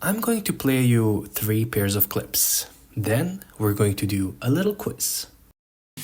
I'm going to play you 3 pairs of clips. Then we're going to do a little quiz.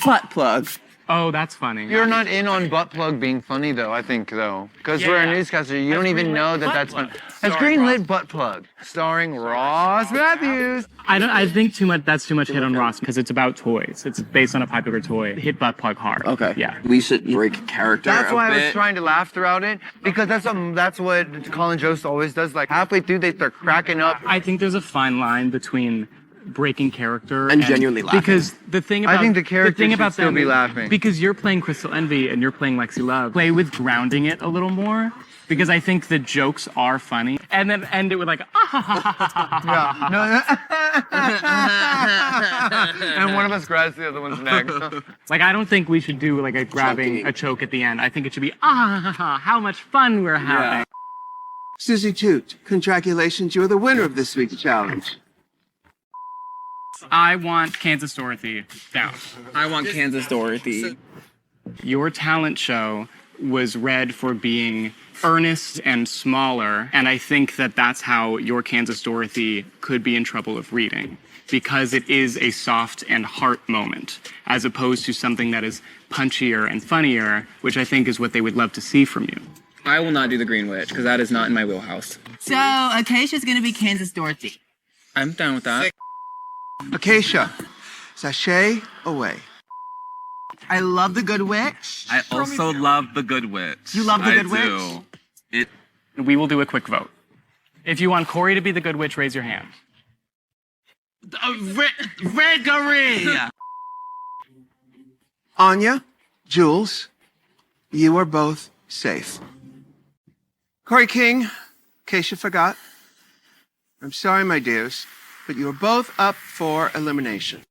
Butt plug. Oh, that's funny. You're not in on butt plug being funny, though, I think, though. Because we're a newscaster, you don't even know that that's funny. That's greenlit butt plug, starring Ross Matthews. I think that's too much hit on Ross because it's about toys. It's based on a popular toy. Hit butt plug hard. Okay. Yeah. We should break character That's a why I bit. was trying to laugh throughout it, because that's what Colin Jost always does. Like, halfway through, they start cracking up. I think there's a fine line between breaking character And genuinely laughing. Because the thing about I think the character thing should about still them be is- laughing. because you're playing Crystal Envy and you're playing Lexi Love. Play with grounding it a little more because I think the jokes are funny, and then end it with like And one of us grabs the other one's neck. Like I don't think we should do like a grabbing a choke at the end. I think it should be how much fun we're having. Suzie Toot, congratulations, you're the winner of this week's challenge. I want Kansas Dorothy down. I want Kansas Dorothy. Your talent show was read for being earnest and smaller, and I think that that's how your Kansas Dorothy could be in trouble of reading, because it is a soft and heart moment, as opposed to something that is punchier and funnier, which I think is what they would love to see from you. I will not do the Green Witch, because that is not in my wheelhouse. So, Acacia's gonna be Kansas Dorothy. I'm down with that. Acacia, sashay away. I love the Good Witch. I also love The Good Witch. You love The Good I Witch? do. We will do a quick vote. If you want Kori to be the good witch, raise your hand. Gregory! Anya, Jules, you are both safe. Kori King, Acacia forgot. I'm sorry, my dears, but you are both up for elimination.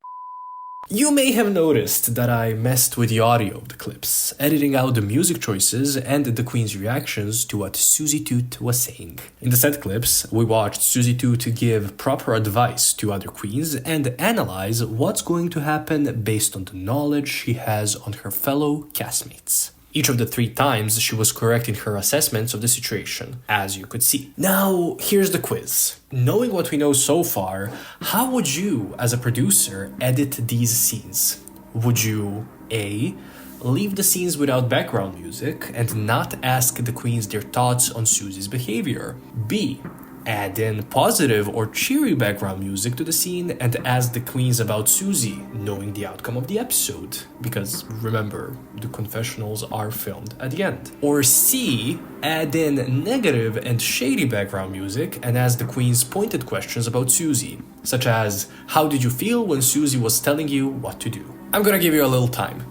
You may have noticed that I messed with the audio of the clips, editing out the music choices and the queen's reactions to what Suzie Toot was saying. In the set clips, we watched Suzie Toot give proper advice to other queens and analyze what's going to happen based on the knowledge she has on her fellow castmates. Each of the 3 times she was correct in her assessments of the situation, as you could see. Now, here's the quiz. Knowing what we know so far, how would you, as a producer, edit these scenes? Would you A. leave the scenes without background music and not ask the queens their thoughts on Suzie's behavior? B. add in positive or cheery background music to the scene and ask the queens about Suzie, knowing the outcome of the episode. Because remember, the confessionals are filmed at the end. Or C, add in negative and shady background music and ask the queens pointed questions about Suzie, such as, how did you feel when Suzie was telling you what to do? I'm gonna give you a little time.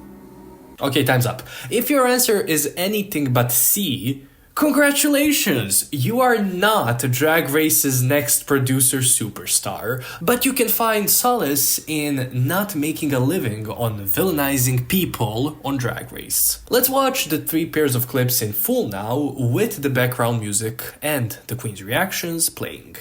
Okay, time's up. If your answer is anything but C, congratulations! You are not Drag Race's next producer superstar, but you can find solace in not making a living on villainizing people on Drag Race. Let's watch the 3 pairs of clips in full now, with the background music and the queen's reactions playing.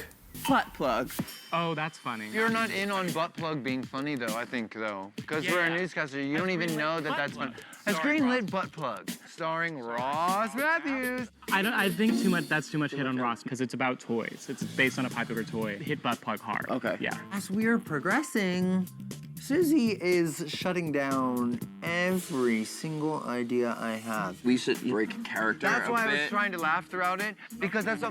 Butt plug. Oh, that's funny. You're not in on butt plug being funny, though, I think, though. Because we're a newscaster, you don't even know that that's funny. It's greenlit butt plug, starring Ross Matthews. I think that's too much hit on Ross because it's about toys. It's based on a popular toy. Hit butt plug hard. Okay. Yeah. As we're progressing, Suzie is shutting down every single idea I have. We should break character That's a why I bit. was trying to laugh throughout it, because that's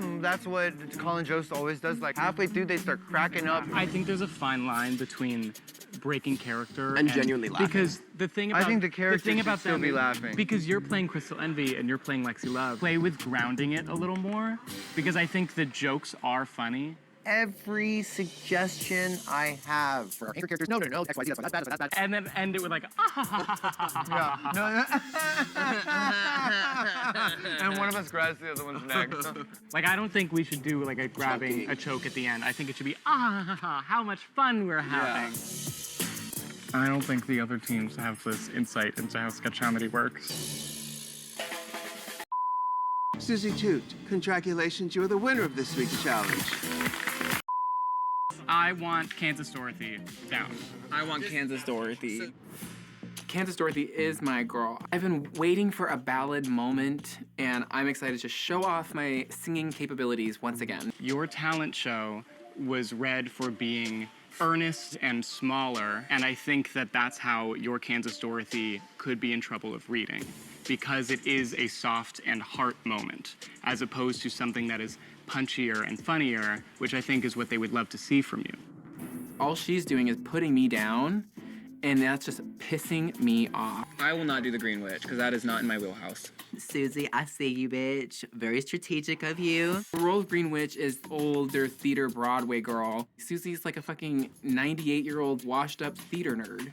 what Colin Jost always does. Like, halfway through, they start cracking up. I think there's a fine line between breaking character And genuinely laughing. Because the thing about I think the character thing should about still them, be laughing. because you're playing Crystal Envy and you're playing Lexi Love. Play with grounding it a little more because I think the jokes are funny. Every suggestion I have for anchor characters, no, XYZ, that's bad. And then end it with like, And one of us grabs the other one's neck. like I don't think we should do like a grabbing a choke at the end. I think it should be how much fun we're having. I don't think the other teams have this insight into how sketch comedy works. Suzie Toot, congratulations, you're the winner of this week's challenge. I want Kansas Dorothy down. I want Kansas Dorothy. Kansas Dorothy is my girl. I've been waiting for a ballad moment, and I'm excited to show off my singing capabilities once again. Your talent show was read for being earnest and smaller, and I think that that's how your Kansas Dorothy could be in trouble of reading, because it is a soft and heart moment, as opposed to something that is punchier and funnier, which I think is what they would love to see from you. All she's doing is putting me down, and that's just pissing me off. I will not do the Green Witch, because that is not in my wheelhouse. Suzie, I see you, bitch. Very strategic of you. The role of Green Witch is older theater Broadway girl. Susie's like a fucking 98-year-old washed up theater nerd.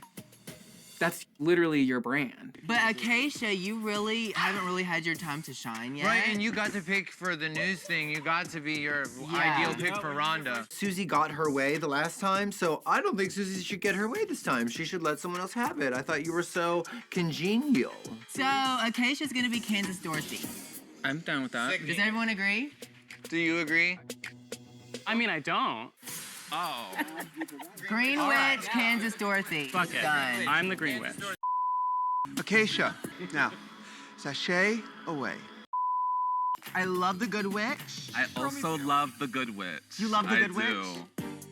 That's literally your brand. But Acacia, you really haven't really had your time to shine yet. Right, and you got to pick for the news thing. You got to be your ideal pick for Rhonda. Suzie got her way the last time, so I don't think Suzie should get her way this time. She should let someone else have it. I thought you were so congenial. So Acacia's gonna be Kansas Dorothy. I'm down with that. Does everyone agree? Do you agree? I mean, I don't. Oh. Green Witch, Kansas Dorothy. Fuck it. Done. I'm the Green Witch. Acacia, now, sashay away. I love the Good Witch. I also love the Good Witch. You love the Good I do.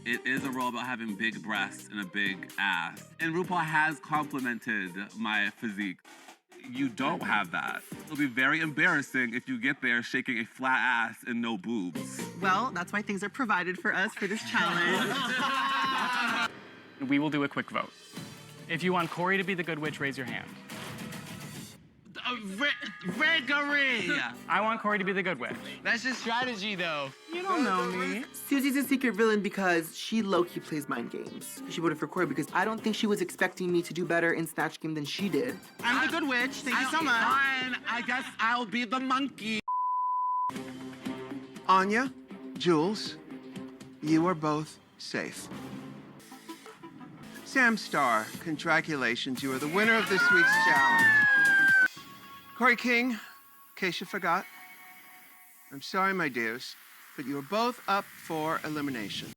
It is a role about having big breasts and a big ass. And RuPaul has complimented my physique. You don't have that. It'll be very embarrassing if you get there shaking a flat ass and no boobs. Well, that's why things are provided for us for this challenge. We will do a quick vote. If you want Kori to be the Good Witch, raise your hand. Gregory! I want Kori to be the Good Witch. That's just strategy, though. You don't know me. Susie's a secret villain because she low-key plays mind games. She voted for Kori because I don't think she was expecting me to do better in Snatch Game than she did. I'm the Good Witch. Thank you so much. Fine, I guess I'll be the monkey. Anya, Jules, you are both safe. Sam Star, congratulations. You are the winner of this week's challenge. Kori King, Acacia Forgot. I'm sorry, my dears, but you are both up for elimination.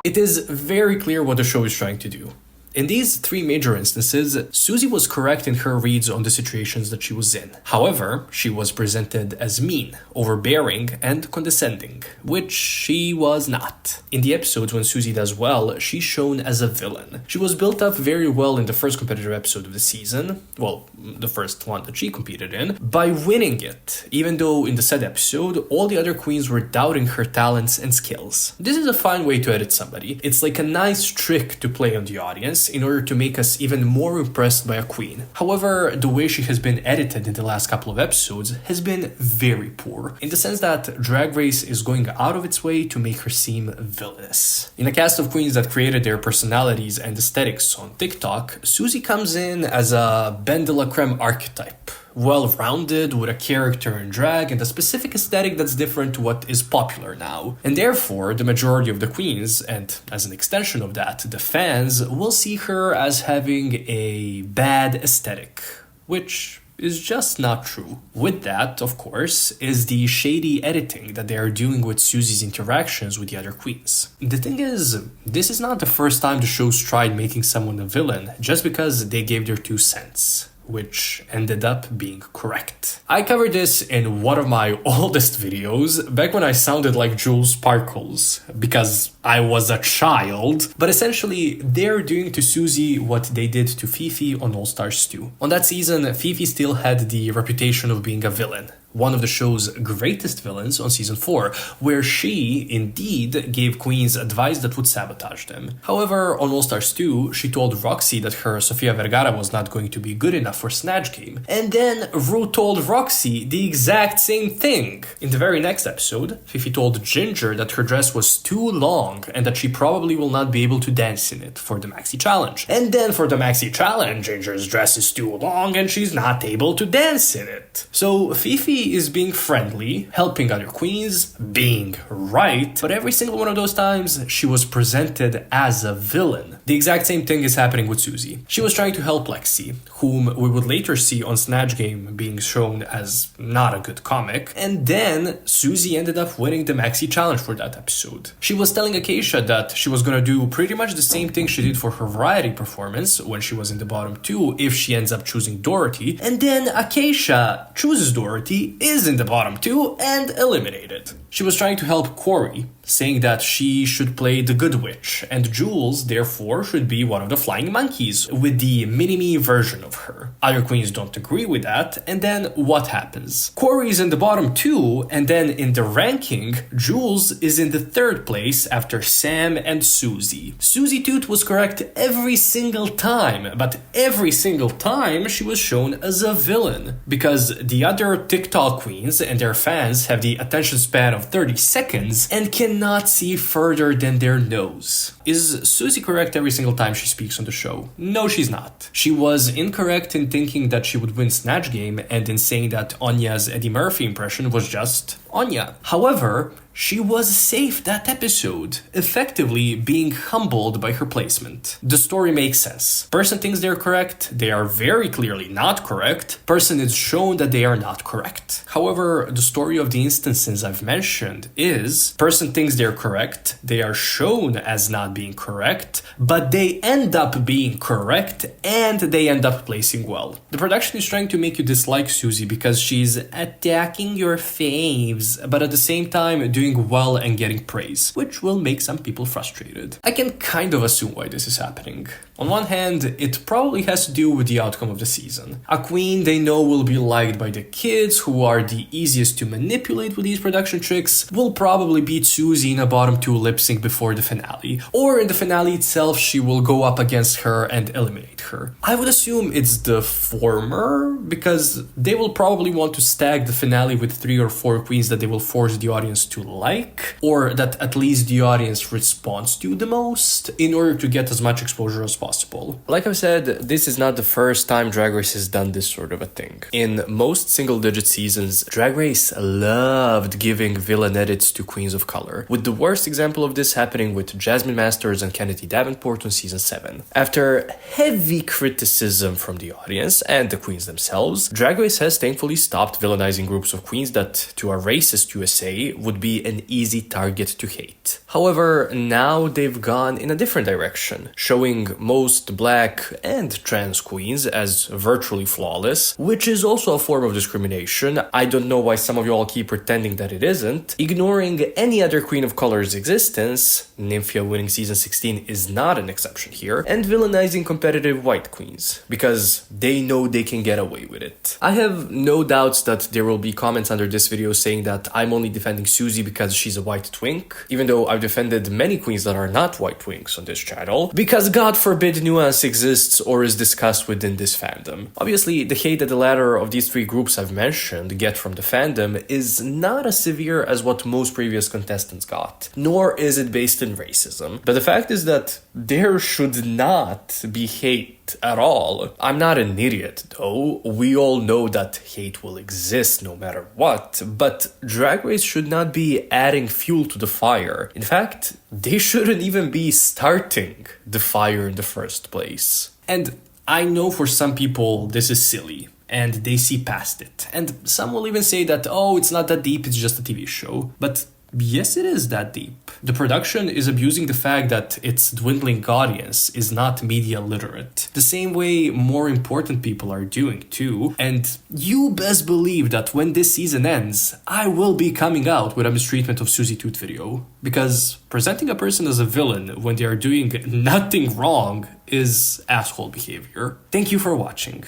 It is very clear what the show is trying to do. In these three major instances, Suzie was correct in her reads on the situations that she was in. However, she was presented as mean, overbearing, and condescending, which she was not. In the episodes when Suzie does well, she's shown as a villain. She was built up very well in the first competitive episode of the season, well, the first one that she competed in, by winning it, even though in the said episode, all the other queens were doubting her talents and skills. This is a fine way to edit somebody. It's like a nice trick to play on the audience, in order to make us even more impressed by a queen. However, the way she has been edited in the last couple of episodes has been very poor, in the sense that Drag Race is going out of its way to make her seem villainous. In a cast of queens that created their personalities and aesthetics on TikTok, Suzie comes in as a Ben de la Creme archetype. Well-rounded, with a character in drag and a specific aesthetic that's different to what is popular now. And therefore, the majority of the queens, and as an extension of that, the fans, will see her as having a bad aesthetic, which is just not true. With that, of course, is the shady editing that they are doing with Suzie's interactions with the other queens. The thing is, this is not the first time the show's tried making someone a villain just because they gave their 2 cents. Which ended up being correct. I covered this in one of my oldest videos, back when I sounded like Jules Sparkles, because I was a child, but essentially they're doing to Suzie what they did to Fifi on All Stars 2. On that season, Fifi still had the reputation of being a villain, one of the show's greatest villains on season 4, where she, indeed, gave queens advice that would sabotage them. However, on All Stars 2, she told Roxy that her Sofia Vergara was not going to be good enough for Snatch Game, and then Ru told Roxy the exact same thing. In the very next episode, Fifi told Ginger that her dress was too long and that she probably will not be able to dance in it for the Maxi Challenge. And then for the Maxi Challenge, Ginger's dress is too long and she's not able to dance in it. So Fifi is being friendly, helping other queens, being right, but every single one of those times, she was presented as a villain. The exact same thing is happening with Suzie. She was trying to help Lexi, whom we would later see on Snatch Game being shown as not a good comic, and then Suzie ended up winning the Maxi Challenge for that episode. She was telling Acacia that she was gonna do pretty much the same thing she did for her variety performance when she was in the bottom 2 if she ends up choosing Dorothy, and then Acacia chooses Dorothy, is in the bottom 2, and eliminated. She was trying to help Kori, saying that she should play the good witch, and Jules, therefore, should be one of the flying monkeys, with the mini-me version of her. Other queens don't agree with that, and then what happens? Kori is in the bottom two, and then in the ranking, Jules is in the third place after Sam and Suzie. Suzie Toot was correct every single time, but every single time she was shown as a villain, because the other TikTok queens and their fans have the attention span of 30 seconds and cannot see further than their nose. Is Suzie correct every single time she speaks on the show? No, she's not. She was incorrect in thinking that she would win Snatch Game and in saying that Anya's Eddie Murphy impression was just Anya. However, she was safe that episode, effectively being humbled by her placement. The story makes sense. Person thinks they're correct, they are very clearly not correct. Person is shown that they are not correct. However, the story of the instances I've mentioned is person thinks they're correct, they are shown as not being correct, but they end up being correct and they end up placing well. The production is trying to make you dislike Suzie because she's attacking your faves, but at the same time doing well and getting praise, which will make some people frustrated. I can kind of assume why this is happening. On one hand, it probably has to do with the outcome of the season. A queen they know will be liked by the kids, who are the easiest to manipulate with these production tricks, will probably beat Suzie in a bottom two lip sync before the finale. Or in the finale itself, she will go up against her and eliminate her. I would assume it's the former, because they will probably want to stack the finale with 3 or 4 queens that they will force the audience to like, or that at least the audience responds to the most, in order to get as much exposure as possible. Like I've said, this is not the first time Drag Race has done this sort of a thing. In most single-digit seasons, Drag Race loved giving villain edits to queens of color, with the worst example of this happening with Jasmine Masters and Kennedy Davenport on season 7. After heavy criticism from the audience and the queens themselves, Drag Race has thankfully stopped villainizing groups of queens that, to a racist USA, would be an easy target to hate. However, now they've gone in a different direction, showing most black and trans queens as virtually flawless, which is also a form of discrimination. I don't know why some of you all keep pretending that it isn't. Ignoring any other queen of color's existence, Nymphia winning season 16 is not an exception here, and villainizing competitive white queens, because they know they can get away with it. I have no doubts that there will be comments under this video saying that I'm only defending Suzie because she's a white twink, even though I've defended many queens that are not white twinks on this channel, because God forbid nuance exists or is discussed within this fandom. Obviously, the hate that the latter of these 3 groups I've mentioned get from the fandom is not as severe as what most previous contestants got, nor is it based in racism. But the fact is that there should not be hate at all. I'm not an idiot, though. We all know that hate will exist no matter what, but Drag Race should not be adding fuel to the fire. In fact, they shouldn't even be starting the fire in the first place. And I know for some people this is silly, and they see past it. And some will even say that, oh, it's not that deep, it's just a TV show. But yes, it is that deep. The production is abusing the fact that its dwindling audience is not media literate, the same way more important people are doing too. And you best believe that when this season ends, I will be coming out with a Mistreatment of Suzie Toot video, because presenting a person as a villain when they are doing nothing wrong is asshole behavior. Thank you for watching.